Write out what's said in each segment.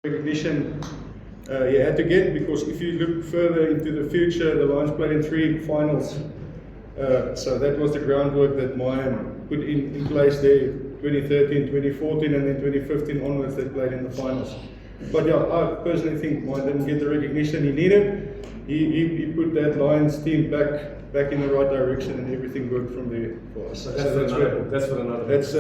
recognition you had to get, because if you look further into the future, the Lions played in 3 finals. So that was the groundwork that Myan put in place there, 2013, 2014, and then 2015 onwards they played in the finals. But yeah, I personally think Myan didn't get the recognition he needed. He put that Lions team back in the right direction, and everything worked from there for us. So that's for another. That's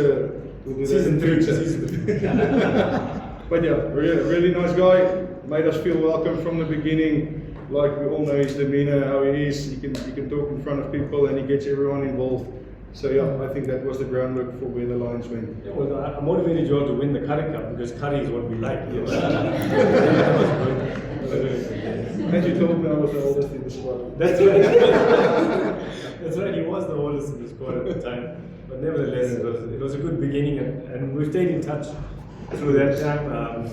we'll do season that 3. But yeah, really nice guy. Made us feel welcome from the beginning. Like we all know his demeanor, how he is. He can talk in front of people, and he gets everyone involved. So yeah, I think that was the groundwork for where the Lions went. Yeah, well, I motivated you all to win the Curry Cup because curry is what we like. Yes. And you told me I was the oldest in the squad. That's right. That's right. He was the oldest in the squad at the time. But nevertheless, it was a good beginning, and we've stayed in touch through that time.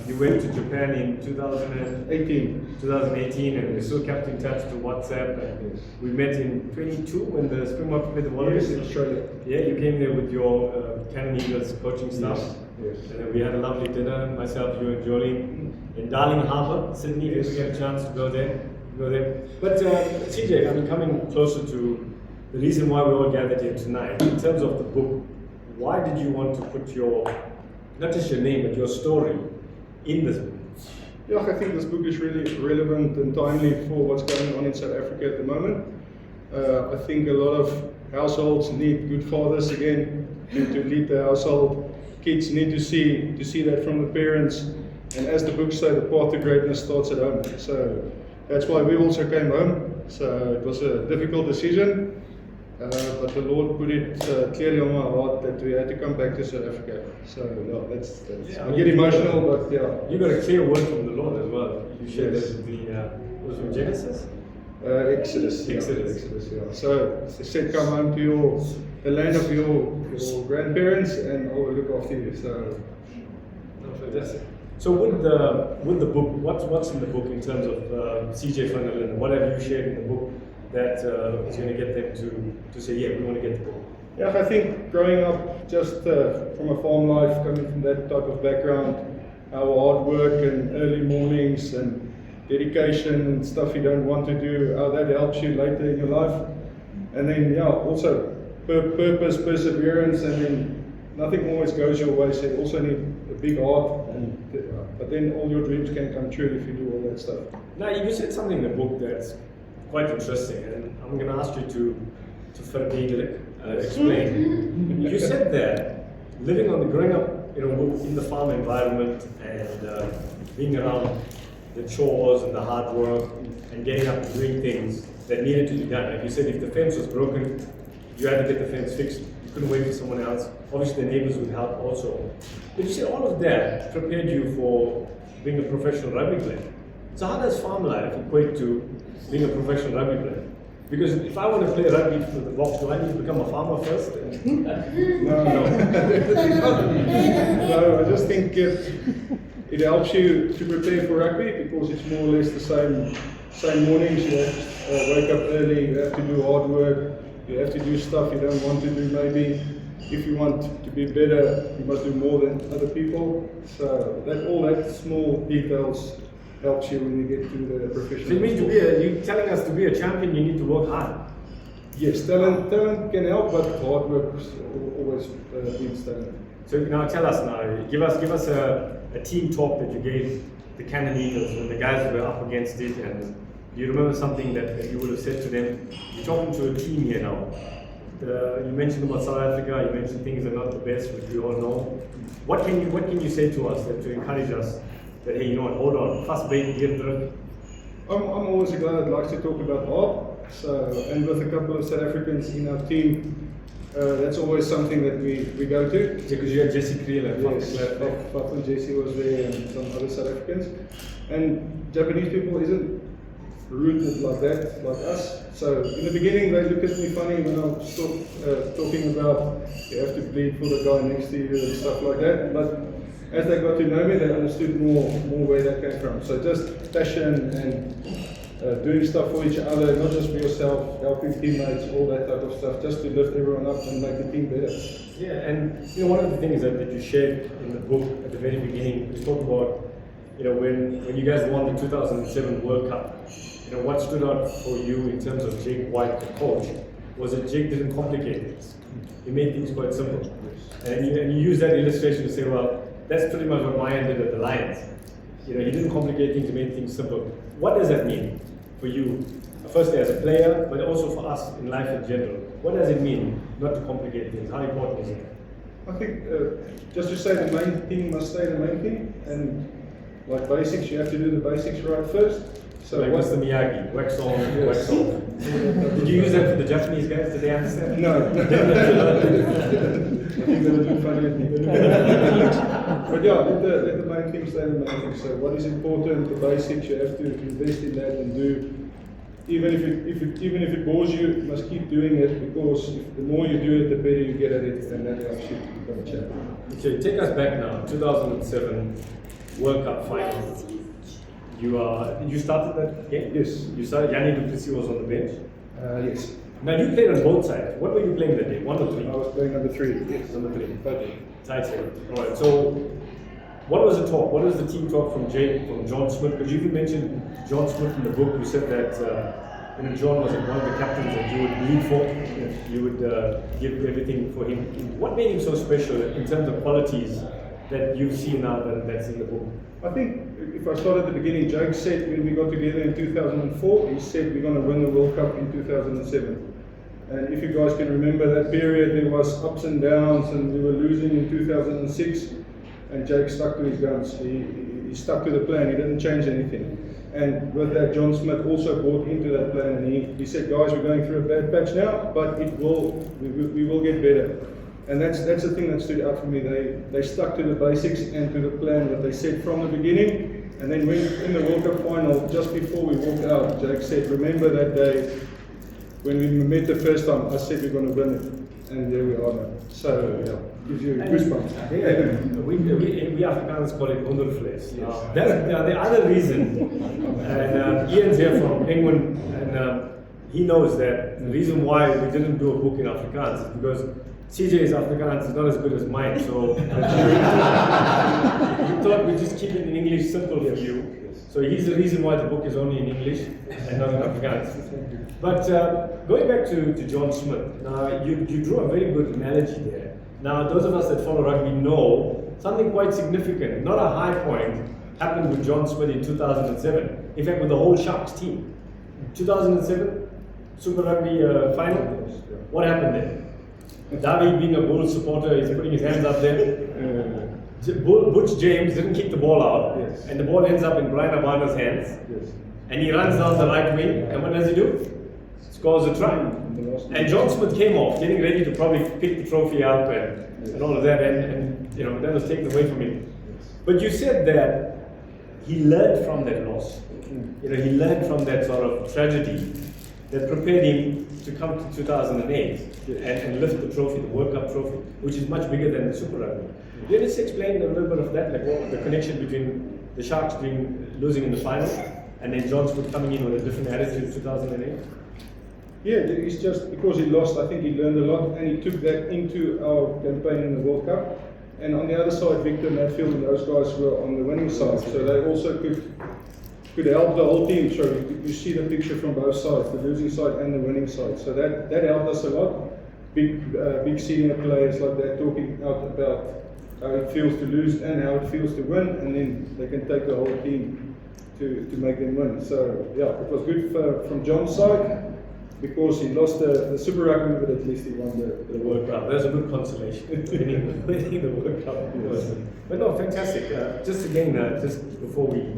You went to Japan in 2018, and we still kept in touch to WhatsApp. And yes. We met in 22 when the Springbok played the Wallabies in Australia. Yeah, you came there with your Cannon Eagles coaching staff. Yes. And then we had a lovely dinner, myself, you and Jolene, in Darling Harbour, Sydney. If we get a chance to go there, But CJ, I mean, coming closer to the reason why we all gathered here tonight, in terms of the book, why did you want to put not just your name, but your story in this book? Yeah, I think this book is really relevant and timely for what's going on in South Africa at the moment. I think a lot of households need good fathers again to lead the household. Kids need to see that from the parents. And as the book says, the path to greatness starts at home. So that's why we also came home. So it was a difficult decision. But the Lord put it clearly on my heart that we had to come back to South Africa. So yeah, that's yeah, I get emotional, but yeah. You got a clear word from the Lord as well. You shared Yes. that with was it Genesis? Exodus. Yeah. So it said, come home to the land of your grandparents, and I will look after you. So Fantastic. So with the book, what's in the book in terms of CJ van der Linde? What have you shared in the book that is going to get them to say, yeah, we want to get the book? Yeah, I think growing up just from a farm life, coming from that type of background, our hard work and early mornings and dedication and stuff you don't want to do, how that helps you later in your life. And then yeah, also purpose, perseverance, and then nothing always goes your way, so you also need a big heart, but then all your dreams can come true if you do all that stuff. Now, you said something in the book that's quite interesting, and I'm going to ask you to explain. You said that growing up in the farm environment and being around the chores and the hard work and getting up and doing things that needed to be done. Like you said, if the fence was broken, you had to get the fence fixed. You couldn't wait for someone else. Obviously, the neighbors would help also. But you said all of that prepared you for being a professional rugby player. So how does farm life equate to being a professional rugby player? Because if I want to play rugby for the Boks, do I need to become a farmer first? No. No, I just think it helps you to prepare for rugby, because it's more or less the same mornings. You have to wake up early, you have to do hard work, you have to do stuff you don't want to do maybe. If you want to be better, you must do more than other people. So all that small details helps you when you get to the professional. So you mean you're telling us to be a champion, you need to work hard? Yes, talent can help, but hard work always beats talent. So now tell us give us a team talk that you gave the Cannon Eagles when the guys were up against it, and do you remember something that you would have said to them? You're talking to a team here now. You mentioned about South Africa, you mentioned things are not the best, which we all know. What can you say to us to encourage us that, hey, you know what, hold on, fast bait, get druk? I'm always a guy that likes to talk about art. So, and with a couple of South Africans in our team, that's always something that we go to. Because you had Jesse Creel and Faf and Jesse was there, and some other South Africans. And Japanese people isn't rooted like that, like us. So in the beginning they looked at me funny when I was talking about you have to bleed for the guy next to you and stuff like that. But as they got to know me, they understood more where that came from. So just passion and doing stuff for each other, not just for yourself, helping teammates, all that type of stuff, just to lift everyone up and make the team better. Yeah, and one of the things that you shared in the book at the very beginning, you talked about when you guys won the 2007 World Cup, what stood out for you in terms of Jake White, the coach, was that Jake didn't complicate things. He made things quite simple. And you use that illustration to say, well, that's pretty much what Myan did at the Lions. He didn't complicate things, he made things simple. What does that mean for you? Firstly, as a player, but also for us in life in general. What does it mean not to complicate things? How important is it? I think just to say the main thing must stay the main thing, and like basics, you have to do the basics right first. So like Mr. Miyagi, wax on, wax off. Did you use that for the Japanese guys? Did they understand? No. I think they were doing funny at me. But yeah, let the main thing stay the main thing. So what is important, the basics, you have to invest in that and do. Even if it bores you, you must keep doing it, because the more you do it, the better you get at it, and that helps you to become a champion. Okay, take us back now. 2007 World Cup final. You started that game? Yes. You started. Yanni du Plessis was on the bench. Yes. Now you played on both sides. What were you playing that day? 1 or 3? I was playing number 3. Yes. Number 3. Okay. Tight head. All right. So, what was the talk? What was the team talk from Jake, from John Smith? Because you even mentioned John Smith in the book. You said that John was one of the captains that you would lead for. Yes. You would give everything for him. What made him so special in terms of qualities that you see now that's in the book? I think if I start at the beginning, Jake said when we got together in 2004, he said we're going to win the World Cup in 2007. And if you guys can remember that period, there was ups and downs, and we were losing in 2006, and Jake stuck to his guns. He stuck to the plan, he didn't change anything. And with that, John Smith also bought into that plan, and he said, guys, we're going through a bad patch now, but we will get better. And that's the thing that stood out for me. They stuck to the basics and to the plan that they said from the beginning. And then when in the World Cup final, just before we walked out, Jake said, remember that day when we met the first time, I said we're going to win it. And there we are now. So, yeah, gives you goosebumps. Yeah, we Afrikaners call it ondervlees. Yes. That's the other reason. And Ian's here from England, and he knows that the reason why we didn't do a book in Afrikaans is because CJ's Afrikaans is not as good as mine, so we thought we'd just keep it in English simple for you. So he's the reason why the book is only in English and not in Afrikaans. But going back to John Smith, now you drew a very good analogy there. Now those of us that follow rugby know something quite significant, not a high point, happened with John Smith in 2007. In fact, with the whole Sharks team. 2007 Super Rugby final, what happened there? Davi, being a Bulls supporter, is putting his hands up there. Butch James didn't kick the ball out, yes. And the ball ends up in Brian Abana's hands. Yes. And he runs down the right wing, and what does he do? Scores a try. And John Smith came off, getting ready to probably pick the trophy up and all of that, and that was taken away from him. But you said that he learned from that loss. He learned from that sort of tragedy that prepared him to come to 2008 and lift the trophy, the World Cup trophy, which is much bigger than the Super Rugby. Can you just explain a little bit of that, like what the connection between the Sharks losing in the final and then John Smith coming in with a different attitude in 2008? Yeah, it's just because he lost, I think he learned a lot, and he took that into our campaign in the World Cup. And on the other side, Victor, Matfield, and those guys were on the winning side, so they also could help the whole team. So you see the picture from both sides, the losing side and the winning side. So that helped us a lot. Big senior players like that talking out about how it feels to lose and how it feels to win, and then they can take the whole team to make them win. So yeah, it was good from John's side because he lost the Super Rugby, but at least he won the World Cup. That's a good consolation. winning the World Cup. Yes. But no, fantastic. Just again, just before we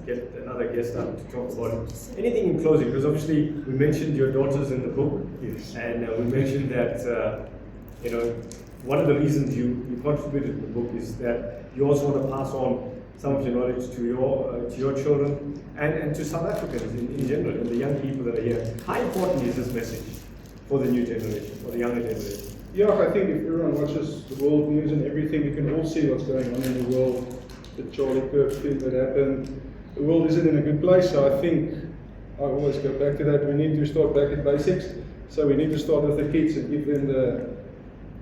get another guest up to talk about it. Anything in closing? Because obviously we mentioned your daughters in the book, yes. And we mentioned that one of the reasons you contributed to the book is that you also want to pass on some of your knowledge to your children and to South Africans in general, and the young people that are here. How important is this message for the new generation, for the younger generation? Yeah, I think if everyone watches the world news and everything, we can all see what's going on in the world. The Charlie Kirk thing that happened. The world isn't in a good place, so I think I always go back to that. We need to start back at basics. So we need to start with the kids and give them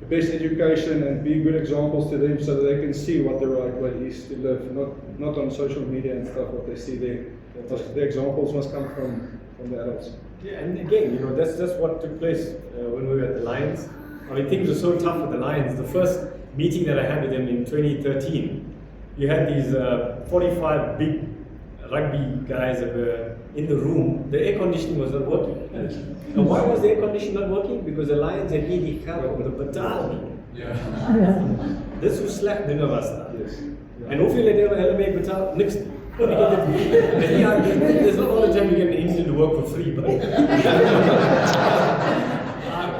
the best education and be good examples to them so that they can see what the right way is to live, not on social media and stuff, what they see there. The examples must come from the adults. Yeah, and again, you know, that's what took place when we were at the Lions. I mean, things were so tough with the Lions. The first meeting that I had with them in 2013, you had these 45 big rugby guys that were in the room. The air conditioning was not working. And why was the air conditioning not working? Because the Lions had really help with the battalion. This was slecht dinge was daar. En hoeveel het hulle mee betaal? Niks. There's not all the time you get an Indian to work for free, but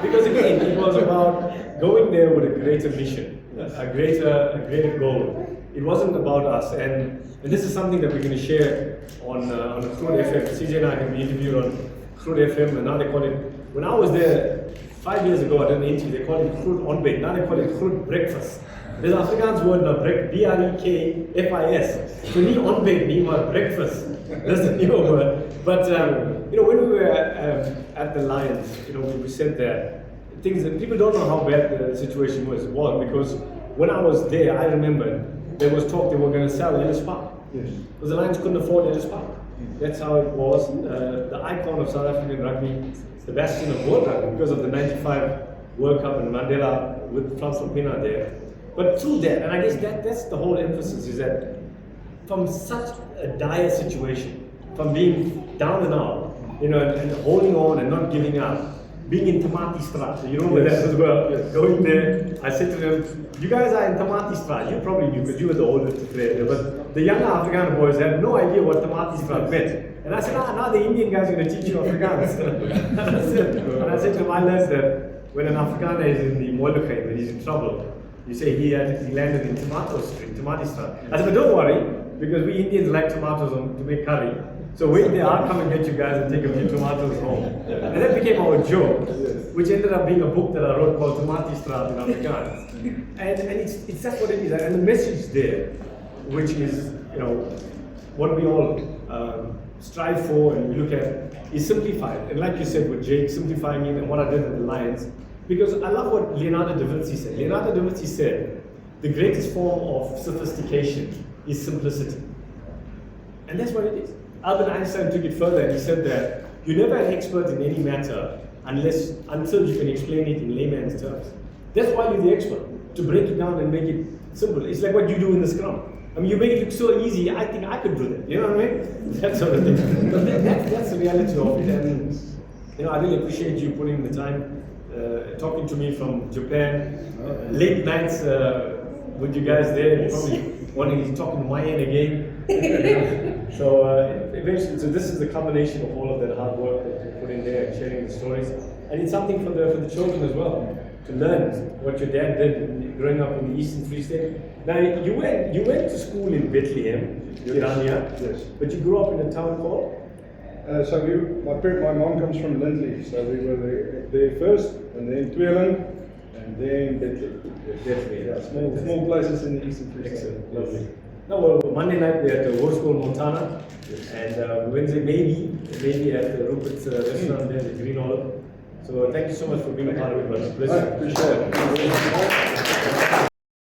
because again, it was about going there with a greater mission, a greater goal. It wasn't about us, and this is something that we're going to share on Groot FM. CJ and I can be interviewed on Groot FM, and now they call it. When I was there 5 years ago, I did an interview. They called it Groot Ontbijt. Now they call it Groot Breakfast. There's an Afrikaans word now, B-R-E-K-F-I-S. So niet ontbijt, niet maar breakfast. That's the new word. But you know, when we were at the Lions, you know, we said that things that people don't know how bad the situation was because when I was there, I remember there was talk they were going to sell Ellis Park. Yes. Because the Lions couldn't afford Ellis Park. That's how it was. The icon of South African rugby, the bastion of world rugby, because of the '95 World Cup and Mandela with Frans van Pienaar there. But through that, and I guess that's the whole emphasis, is that from such a dire situation, from being down and out, you know, and holding on and not giving up, being in Tamatistraat, you remember that as well. Yes. Going there, I said to them, you guys are in Tamatistraat. You probably knew because you were the oldest player, but the younger Afrikaner boys had no idea what Tamatistraat meant. And I said, now the Indian guys are going to teach you Afrikaans. And I said to my lads that when an Afrikaner is in the Molucca, when he's in trouble, you say he landed in Tomato Street, Tamatistraat. I said, but don't worry, because we Indians like tomatoes to make curry. So wait there, I'll come and get you guys and take a few tomatoes home. And that became our joke, which ended up being a book that I wrote called Tamatistraat in Afrikaans. And it's that's what it is. And the message there, which is, you know, what we all strive for and we look at, is simplified. And like you said with Jake, simplifying it and what I did at the Lions, because I love what Leonardo da Vinci said. Leonardo da Vinci said, the greatest form of sophistication is simplicity. And that's what it is. Albert Einstein took it further and he said that you're never an expert in any matter until you can explain it in layman's terms. That's why you're the expert, to break it down and make it simple. It's like what you do in the scrum. I mean, you make it look so easy, I think I could do that. You know what I mean? That sort of thing. But that's the reality of it. And you know, I really appreciate you putting the time, talking to me from Japan, late nights with you guys there, probably wanting to talk in Myan again. So eventually, so this is the combination of all of that hard work that you put in there and sharing the stories, and it's something for the children as well to learn what your dad did growing up in the Eastern Free State. Now you went to school in Bethlehem, Irania, yes, but you grew up in a town called. So my mom comes from Linde, so we were there first, and then Tweeling, and then Bethlehem. Yeah, small places in the Eastern Free State. Excellent, lovely. Now, well, Monday night we're at the War School Montana, and Wednesday maybe at the Rupert's restaurant there, the Green Olive. So thank you so much for being a part of it, brother. I appreciate it.